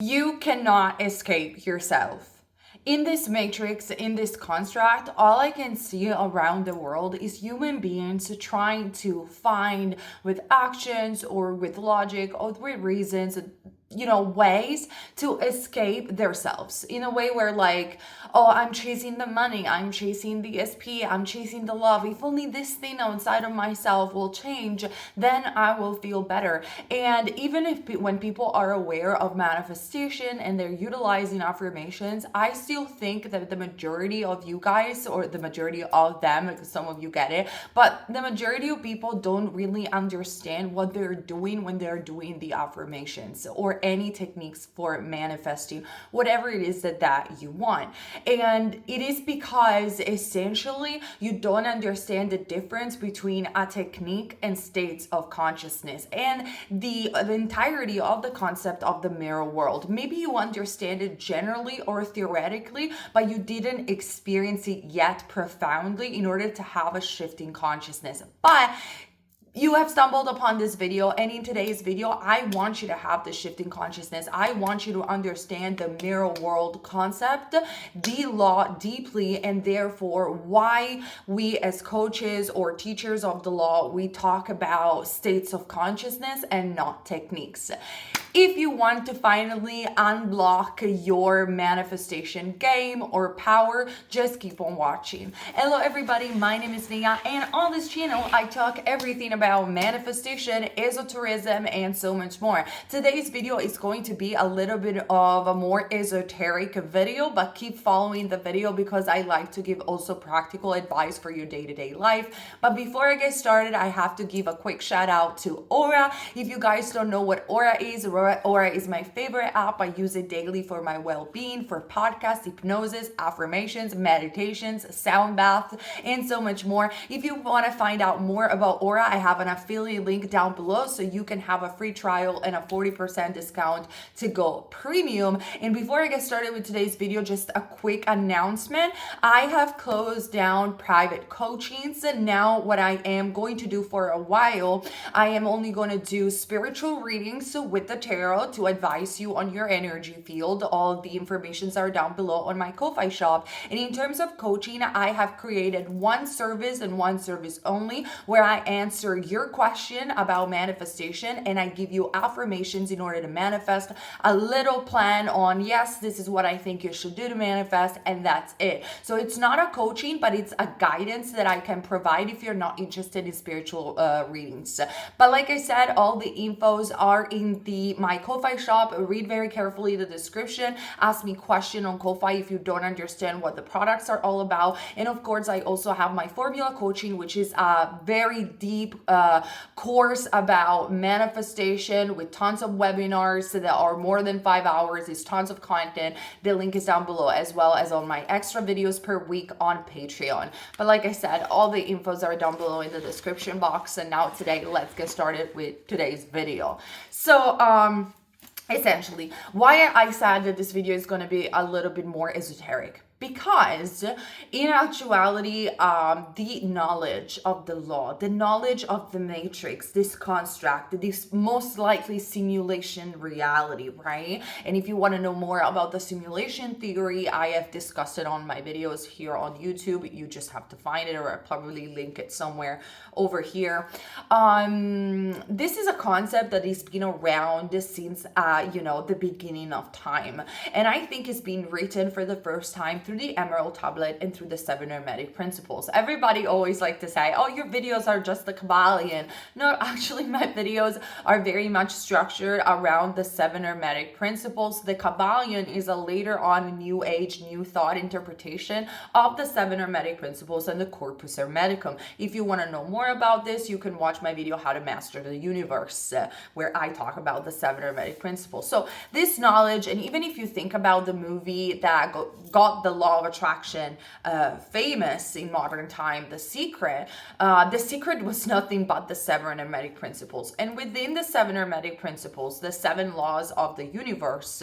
You cannot escape yourself. In this matrix, in this construct, all I can see around the world is human beings trying to find with actions or with logic or with reasons, ways to escape themselves in a way where, like, oh, I'm chasing the money, I'm chasing the SP, I'm chasing the love. If only this thing outside of myself will change, then I will feel better. And even if when people are aware of manifestation and they're utilizing affirmations, I still think that the majority of you guys, or the majority of them, because some of you get it, but the majority of people don't really understand what they're doing when they're doing the affirmations or any techniques for manifesting whatever it is that you want. And it is because essentially you don't understand the difference between a technique and states of consciousness and the entirety of the concept of the mirror world. Maybe you understand it generally or theoretically, but you didn't experience it yet profoundly in order to have a shift in consciousness. But you have stumbled upon this video, and in today's video, I want you to have the shift in consciousness. I want you to understand the mirror world concept, the law deeply, and therefore why we as coaches or teachers of the law, we talk about states of consciousness and not techniques. If you want to finally unblock your manifestation game or power, just keep on watching. Hello everybody, my name is Nia, and on this channel I talk everything about manifestation, esotericism, and so much more. Today's video is going to be a little bit of a more esoteric video, but keep following the video because I like to give also practical advice for your day-to-day life. But before I get started, I have to give a quick shout out to Aura. If you guys don't know what Aura is my favorite app. I use it daily for my well-being, for podcasts, hypnosis, affirmations, meditations, sound baths, and so much more. If you want to find out more about Aura, I have an affiliate link down below so you can have a free trial and a 40% discount to go premium. And before I get started with today's video, just a quick announcement. I have closed down private coachings, and now what I am going to do for a while, I am only going to do spiritual readings with the tarot to advise you on your energy field. All the informations are down below on my Ko-Fi shop. And in terms of coaching, I have created one service and one service only where I answer your question about manifestation and I give you affirmations in order to manifest, a little plan on, yes, this is what I think you should do to manifest, and that's it. So it's not a coaching, but it's a guidance that I can provide if you're not interested in spiritual readings. But like I said, all the infos are in my Ko-Fi shop. Read very carefully the description. Ask me question on Ko-Fi if you don't understand what the products are all about. And of course, I also have my formula coaching, which is a very deep course about manifestation with tons of webinars that are more than 5 hours. It's tons of content. The link is down below, as well as on my extra videos per week on Patreon. But like I said, all the infos are down below in the description box. And now today, let's get started with today's video. So, essentially, why I said that this video is going to be a little bit more esoteric. Because in actuality, the knowledge of the law, the knowledge of the matrix, this construct, this most likely simulation reality, right? And if you want to know more about the simulation theory, I have discussed it on my videos here on YouTube. You just have to find it, or I'll probably link it somewhere over here. This is a concept that has been around since, the beginning of time. And I think it's been written for the first time through the Emerald Tablet and through the 7 Hermetic Principles. Everybody always like to say, oh, your videos are just the Kabbalion. No, actually, my videos are very much structured around the 7 Hermetic Principles. The Kabbalion is a later on New Age, New Thought interpretation of the 7 Hermetic Principles and the Corpus Hermeticum. If you want to know more about this, you can watch my video, How to Master the Universe, where I talk about the 7 Hermetic Principles. So this knowledge, and even if you think about the movie that got the law of attraction famous in modern time, the secret was nothing but the seven hermetic principles. And within the seven hermetic principles, the seven laws of the universe,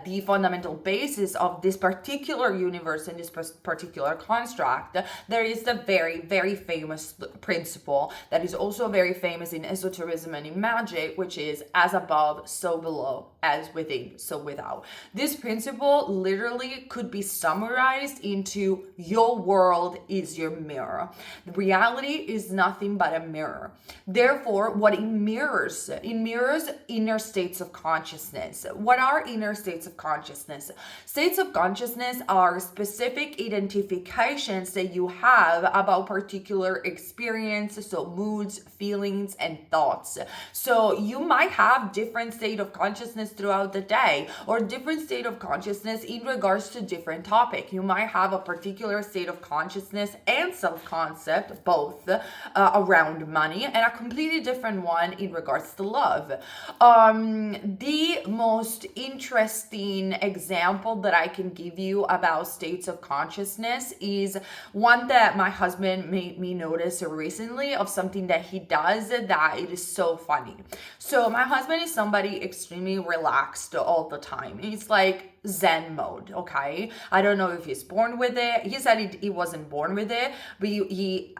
the fundamental basis of this particular universe and this particular construct, there is the very, very famous principle that is also very famous in esotericism and in magic, which is as above, so below, as within, so without. This principle literally could be summarized into your world is your mirror. The reality is nothing but a mirror. Therefore, what it mirrors inner states of consciousness. What are inner states of consciousness? States of consciousness are specific identifications that you have about particular experiences, so moods, feelings, and thoughts. So you might have different state of consciousness throughout the day, or different state of consciousness in regards to different topic. You might have a particular state of consciousness and self-concept, both around money, and a completely different one in regards to love. The most interesting example that I can give you about states of consciousness is one that my husband made me notice recently, of something that he does that it is so funny. So my husband is somebody extremely relaxed all the time. He's like Zen mode, okay? I don't know if he's born with it. He said he wasn't born with it, but he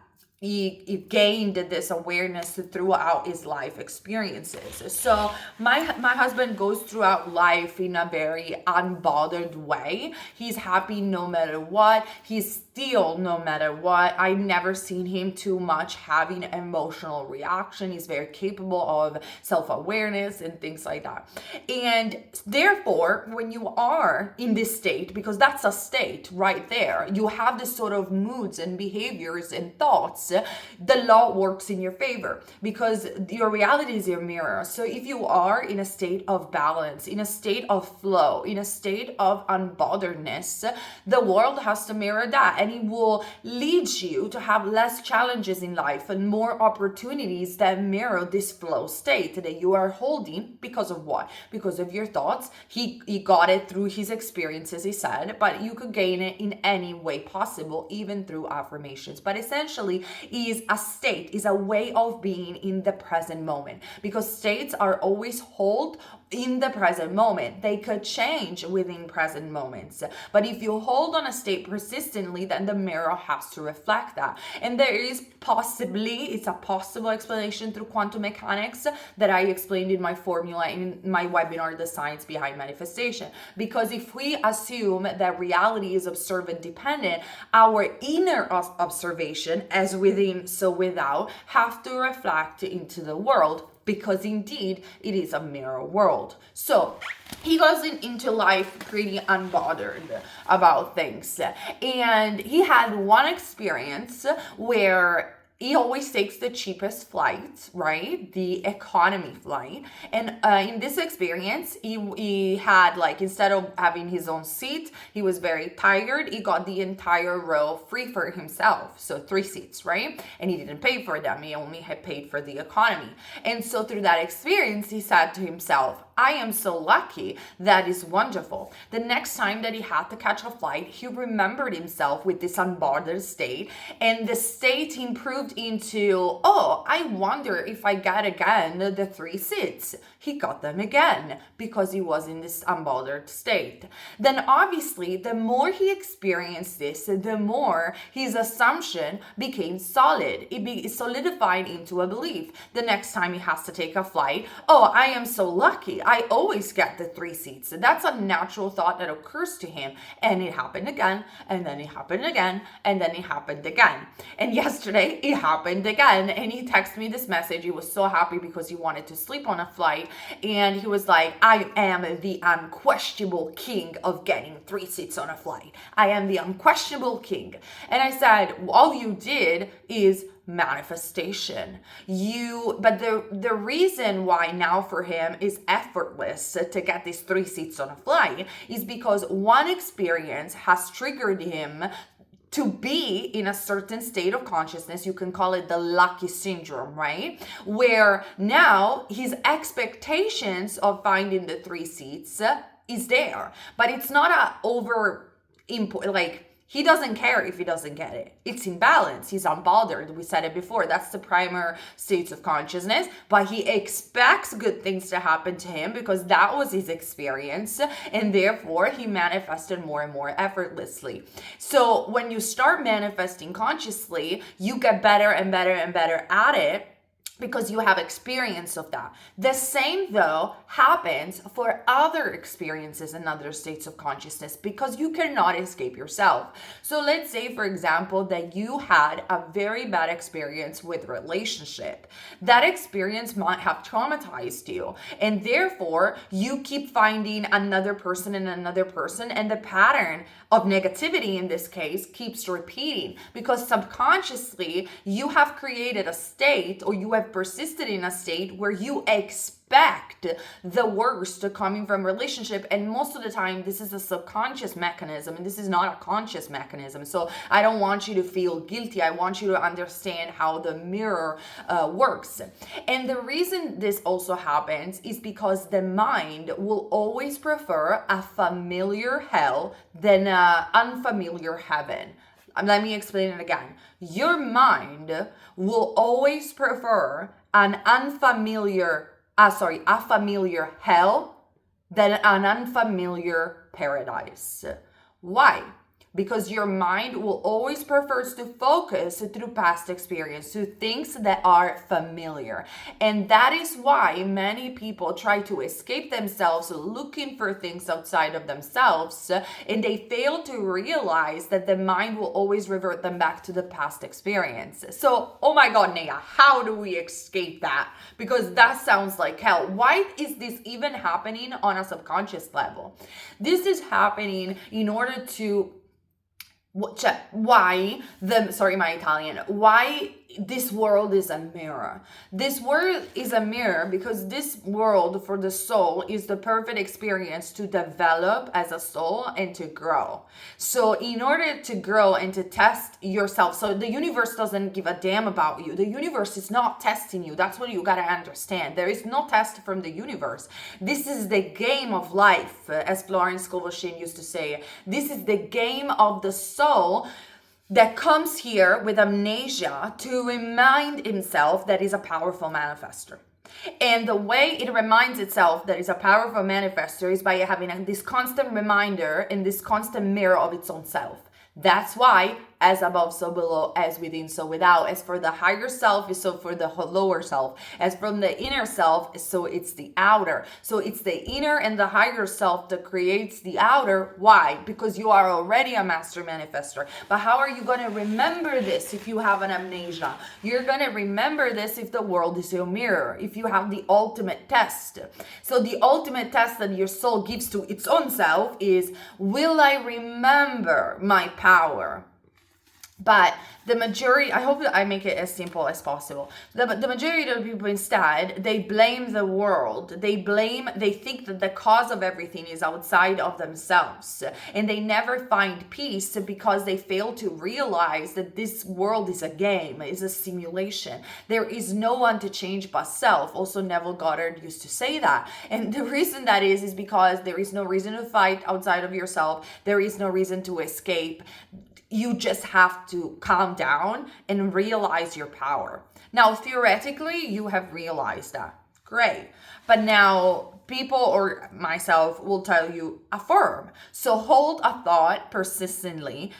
gained this awareness throughout his life experiences. So my husband goes throughout life in a very unbothered way. He's happy no matter what. He's still no matter what. I've never seen him too much having emotional reaction. He's very capable of self-awareness and things like that. And therefore, when you are in this state, because that's a state right there, you have this sort of moods and behaviors and thoughts, the law works in your favor because your reality is your mirror. So if you are in a state of balance, in a state of flow, in a state of unbotheredness, the world has to mirror that, and it will lead you to have less challenges in life and more opportunities that mirror this flow state that you are holding. Because of what? Because of your thoughts. He got it through his experiences, he said, but you could gain it in any way possible, even through affirmations. But essentially is a state, is a way of being in the present moment, because states are always held in the present moment. They could change within present moments, but if you hold on a state persistently, then the mirror has to reflect that. And there is possibly, it's a possible explanation through quantum mechanics that I explained in my formula in my webinar, The Science Behind Manifestation. Because if we assume that reality is observant dependent, our inner observation, as within so without, have to reflect into the world, because indeed it is a mirror world. So he goes into life pretty unbothered about things, and he had one experience where he always takes the cheapest flight, right? The economy flight. And in this experience, he had, like, instead of having his own seat, he was very tired. He got the entire row free for himself. So 3 seats, right? And he didn't pay for them. He only had paid for the economy. And so through that experience, he said to himself, I am so lucky. That is wonderful. The next time that he had to catch a flight, he remembered himself with this unbothered state, and the state improved into, oh, I wonder if I get again the 3 seats. He got them again because he was in this unbothered state. Then obviously, the more he experienced this, the more his assumption became solid. It solidified into a belief. The next time he has to take a flight, oh, I am so lucky. I always get the 3 seats. That's a natural thought that occurs to him. And it happened again, and then it happened again, and then it happened again. And yesterday, it happened again. And he texted me this message. He was so happy because he wanted to sleep on a flight. And he was like, I am the unquestionable king of getting 3 seats on a flight. I am the unquestionable king. And I said, all you did is manifestation. But the reason why now for him is effortless to get these 3 seats on a flight is because one experience has triggered him to be in a certain state of consciousness. You can call it the lucky syndrome, right? Where now his expectations of finding the 3 seats is there, but it's not a like, he doesn't care if he doesn't get it. It's in balance. He's unbothered. We said it before. That's the primal states of consciousness. But he expects good things to happen to him because that was his experience. And therefore, he manifested more and more effortlessly. So when you start manifesting consciously, you get better and better and better at it, because you have experience of that. The same, though, happens for other experiences and other states of consciousness, because you cannot escape yourself. So let's say, for example, that you had a very bad experience with relationship. That experience might have traumatized you, and therefore you keep finding another person and another person, and the pattern of negativity in this case keeps repeating, because subconsciously you have created a state, or you have persisted in a state where you expect the worst coming from relationship. And most of the time this is a subconscious mechanism, and this is not a conscious mechanism. So I don't want you to feel guilty. I want you to understand how the mirror works. And the reason this also happens is because the mind will always prefer a familiar hell than an unfamiliar heaven. Let me explain it again. Your mind will always prefer a familiar hell than an unfamiliar paradise. Why? Because your mind will always prefer to focus through past experience to things that are familiar. And that is why many people try to escape themselves looking for things outside of themselves, and they fail to realize that the mind will always revert them back to the past experience. So, oh my God, Naya, how do we escape that? Because that sounds like hell. Why is this even happening on a subconscious level? This is happening in order to why this world is a mirror. This world is a mirror because this world for the soul is the perfect experience to develop as a soul and to grow. So in order to grow and to test yourself, so the universe doesn't give a damn about you. The universe is not testing you. That's what you got to understand. There is no test from the universe. This is the game of life, as Florence Scovel used to say. This is the game of the soul that comes here with amnesia to remind himself that he's a powerful manifester. And the way it reminds itself that it's a powerful manifester is by having this constant reminder and this constant mirror of its own self. That's why, as above, so below, as within, so without. As for the higher self, is so for the lower self. As from the inner self, so it's the outer. So it's the inner and the higher self that creates the outer. Why? Because you are already a master manifester. But how are you going to remember this if you have an amnesia? You're going to remember this if the world is your mirror, if you have the ultimate test. So the ultimate test that your soul gives to its own self is, will I remember my power? But the majority, I hope that I make it as simple as possible. The majority of people instead, they blame the world. They think that the cause of everything is outside of themselves. And they never find peace because they fail to realize that this world is a game, is a simulation. There is no one to change but self. Also, Neville Goddard used to say that. And the reason that is because there is no reason to fight outside of yourself. There is no reason to escape. You just have to calm down and realize your power. Now, theoretically, you have realized that. Great. But now people or myself will tell you affirm. So hold a thought persistently.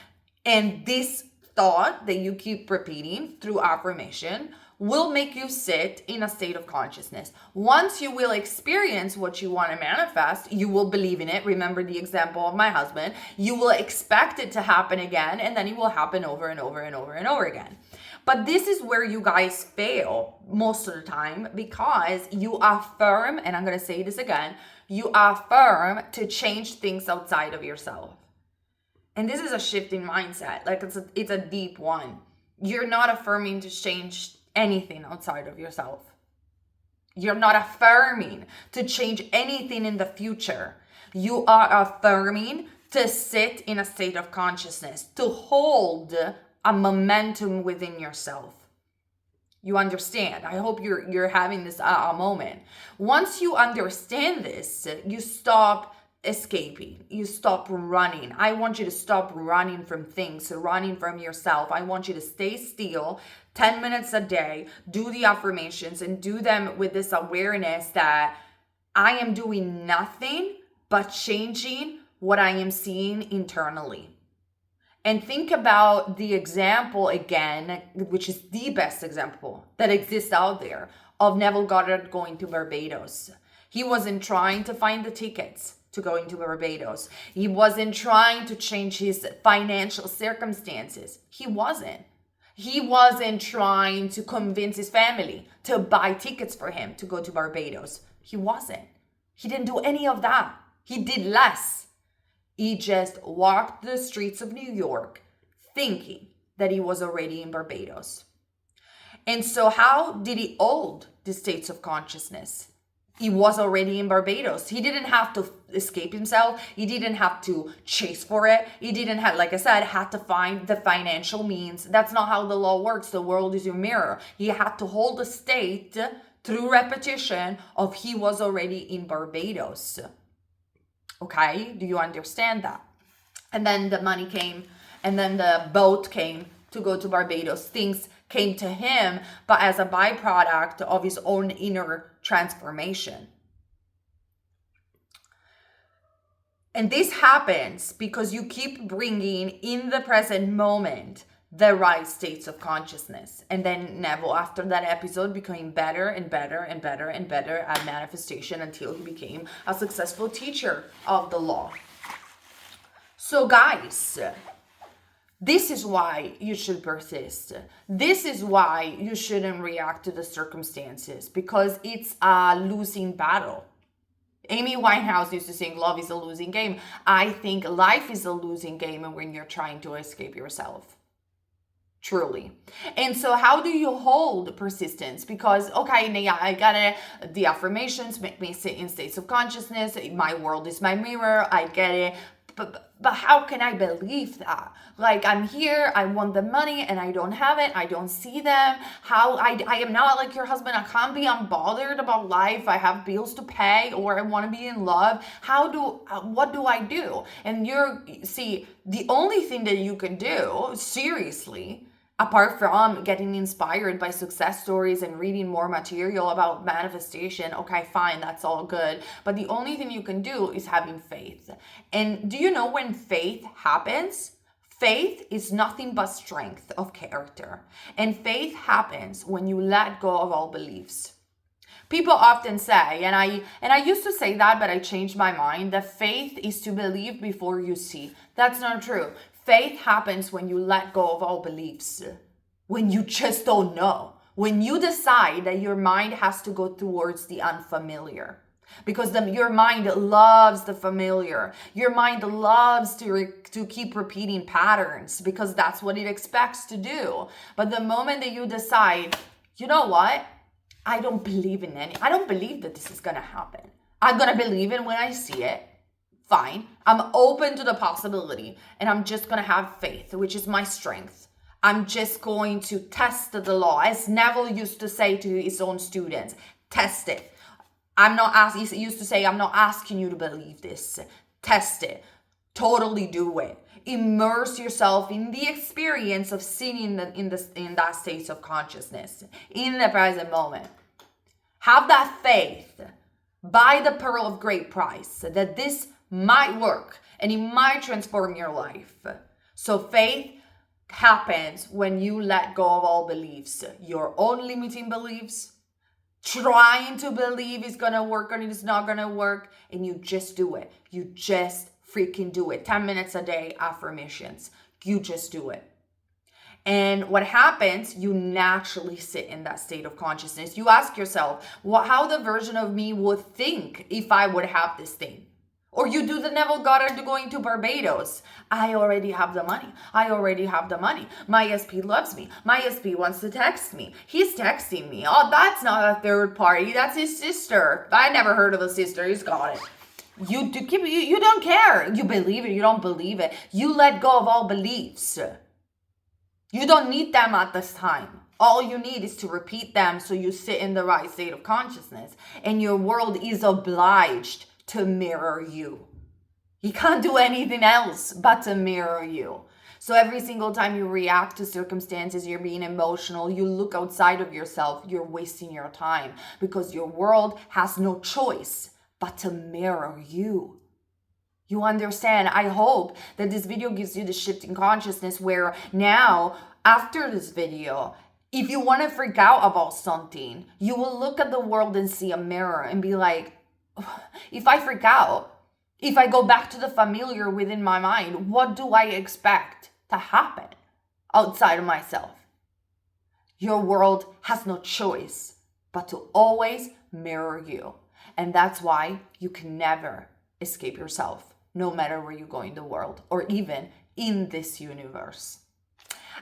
And this thought that you keep repeating through affirmation will make you sit in a state of consciousness. Once you will experience what you want to manifest, you will believe in it. Remember the example of my husband. You will expect it to happen again, and then it will happen over and over and over and over again. But this is where you guys fail most of the time, because you affirm, and I'm going to say this again, you affirm to change things outside of yourself. And this is a shift in mindset. Like it's a deep one. You're not affirming to change anything outside of yourself. You're not affirming to change anything in the future. You are affirming to sit in a state of consciousness, to hold a momentum within yourself. You understand? I hope you're having this moment. Once you understand this, you stop escaping. You stop running. I want you to stop running from things, running from yourself. I want you to stay still 10 minutes a day, do the affirmations, and do them with this awareness that I am doing nothing but changing what I am seeing internally. And think about the example again, which is the best example that exists out there, of Neville Goddard going to Barbados. He wasn't trying to find the tickets to going to Barbados. He wasn't trying to change his financial circumstances. He wasn't. He wasn't trying to convince his family to buy tickets for him to go to Barbados. He wasn't. He didn't do any of that. He did less. He just walked the streets of New York thinking that he was already in Barbados. And so how did he hold the states of consciousness? He was already in Barbados. He didn't have to escape himself. He didn't have to chase for it. He didn't have, like I said, had to find the financial means. That's not how the law works. The world is your mirror. He had to hold the state through repetition of he was already in Barbados. Okay, do you understand that? And then the money came, and then the boat came to go to Barbados. Things came to him, but as a byproduct of his own inner transformation. And this happens because you keep bringing in the present moment the right states of consciousness. And then Neville, after that episode, became better and better and better and better at manifestation until he became a successful teacher of the law. So guys, this is why you should persist. This is why you shouldn't react to the circumstances, because it's a losing battle. Amy Winehouse used to sing, love is a losing game. I think life is a losing game when you're trying to escape yourself. Truly. And so how do you hold persistence? Because, okay, yeah, I got it. The affirmations make me sit in states of consciousness. My world is my mirror. I get it. But how can I believe that? Like, I'm here, I want the money, and I don't have it. I don't see them. How I am not like your husband. I can't be unbothered about life. I have bills to pay, or I want to be in love. What do I do? And the only thing that you can do, seriously, apart from getting inspired by success stories and reading more material about manifestation, okay, fine, that's all good. But the only thing you can do is having faith. And do you know when faith happens? Faith is nothing but strength of character. And faith happens when you let go of all beliefs. People often say, and I used to say that, but I changed my mind, that faith is to believe before you see. That's not true. Faith happens when you let go of all beliefs, when you just don't know, when you decide that your mind has to go towards the unfamiliar, because your mind loves the familiar. Your mind loves to keep repeating patterns because that's what it expects to do. But the moment that you decide, you know what? I don't believe that this is going to happen. I'm going to believe it when I see it. Fine. I'm open to the possibility, and I'm just going to have faith, which is my strength. I'm just going to test the law. As Neville used to say to his own students, test it. He used to say, I'm not asking you to believe this. Test it. Totally do it. Immerse yourself in the experience of sitting in that state of consciousness, in the present moment. Have that faith. Buy the pearl of great price that this might work and it might transform your life. So faith happens when you let go of all beliefs, your own limiting beliefs, trying to believe it's gonna work or it's not gonna work, and you just do it. You just freaking do it. 10 minutes a day, affirmations. You just do it. And what happens, you naturally sit in that state of consciousness. You ask yourself, how the version of me would think if I would have this thing. Or you do the Neville Goddard going to Barbados. I already have the money. I already have the money. My SP loves me. My SP wants to text me. He's texting me. Oh, that's not a third party. That's his sister. I never heard of a sister. He's got it. You don't care. You believe it. You don't believe it. You let go of all beliefs. You don't need them at this time. All you need is to repeat them so you sit in the right state of consciousness. And your world is obliged to mirror you. He can't do anything else but to mirror you. So every single time you react to circumstances, you're being emotional, you look outside of yourself, you're wasting your time because your world has no choice but to mirror you. You understand? I hope that this video gives you the shift in consciousness where now, after this video, if you want to freak out about something, you will look at the world and see a mirror and be like, if I freak out, if I go back to the familiar within my mind, what do I expect to happen outside of myself? Your world has no choice but to always mirror you. And that's why you can never escape yourself, no matter where you go in the world or even in this universe.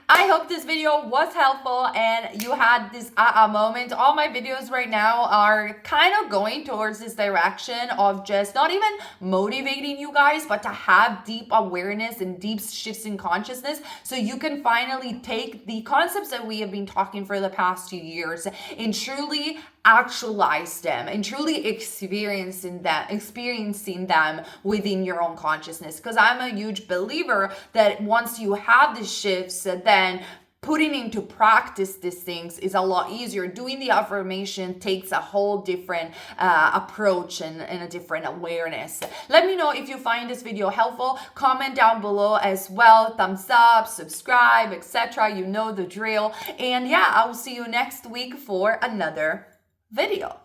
I hope this video was helpful and you had this moment. All my videos right now are kind of going towards this direction of just not even motivating you guys, but to have deep awareness and deep shifts in consciousness so you can finally take the concepts that we have been talking for the past 2 years and truly actualize them and truly experiencing them within your own consciousness. Because I'm a huge believer that once you have the shifts, then putting into practice these things is a lot easier. Doing the affirmation takes a whole different approach and a different awareness. Let me know if you find this video helpful. Comment down below as well. Thumbs up, subscribe, etc. You know the drill. And yeah, I will see you next week for another video.